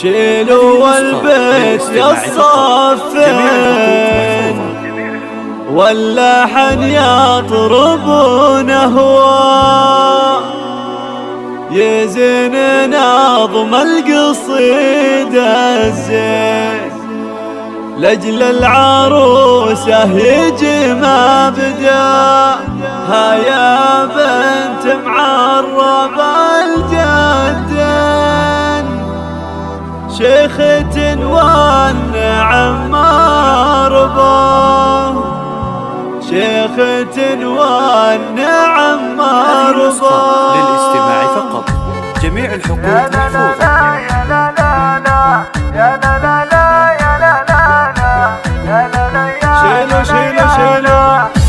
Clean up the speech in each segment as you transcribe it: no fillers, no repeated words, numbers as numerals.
شيلوا البيت يصفين واللحن يطرب نهوى يزين نظم القصيدة الزين لأجل العروسة يجي مبدأ ها يا بنت معرب الجدين شيخة والنعم مربى شيخة والنعم مربى. للاستماع فقط، جميع الحقوق محفوظة. يا لا لا لا يا لا لا لا يا لا لا لا يا لا لا يا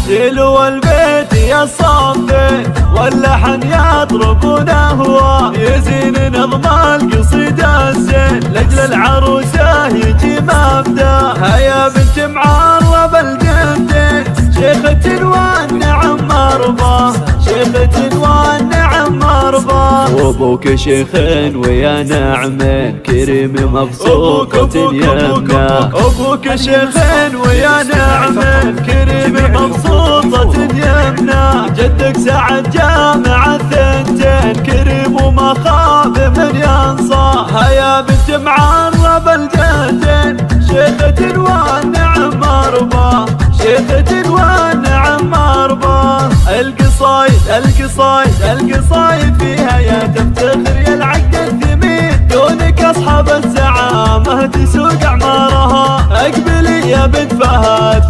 شيلوا البيت يصفي واللحن يطرب نهوى يزين نظم القصيدة الزين لأجل العروسة يجي مبدأ ها يا بنت معرب الجدين شيخة والنعم مربى شيخة والنعم مربى وابوك شيخ ويا نعمين كريم مبسوطة يمنا ابوك شيخ ويا نعمين كريم مبسوطة يمنا جدك سعد جامع الثنتين كريم وما خاب من ينصى ها يا بنت معرب الجدين شيخة والنعم مربى شيخة والنعم مربى. القصايد فيها يا تفتخر يا العقد الثمين دونك اصحاب الزعامة تسوق اعمارها اقبلي يا بنت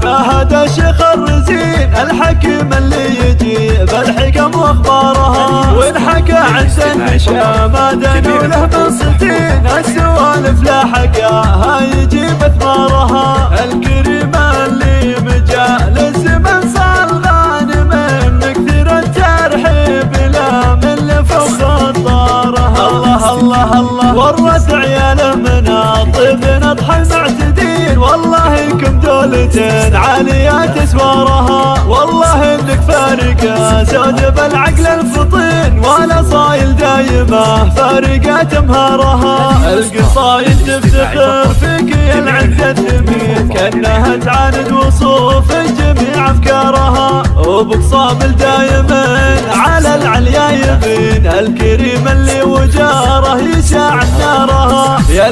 فهد الشيخ الرزين الحكيم اللي يجيب الحكم واخبارها وان حكى عن سن شامدن وله بالصتين السوالف لا حكاها يجيب اثمارها الكريمة اللي مجالس من صلغان من كثير الترحيب لا من لفوق خطارها الله ورت عيال مناطب نضحى المعتدين والله انكم دولتين عاليات اسوارها والله انك فارقة زود بالعقل الفطين ولا صايل دايمة فارقات امهارها القصايد تفتخر فيك يا العقد الثمين كأنها تعاند وصوف جميع افكارها وبقصامل دايما على العليا يبين الكريم اللي وجاره يشاع نارها يا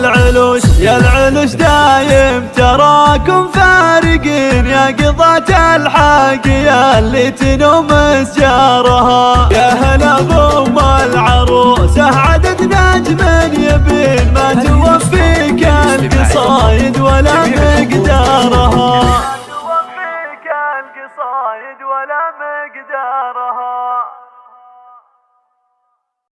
العلوش دايم تراكم فارقين يا قضاة الحق يا اللي تنوم سجارها يا هلا بأم العروسة عدد نجم يبين ما توفيك القصايد ولا مقدارها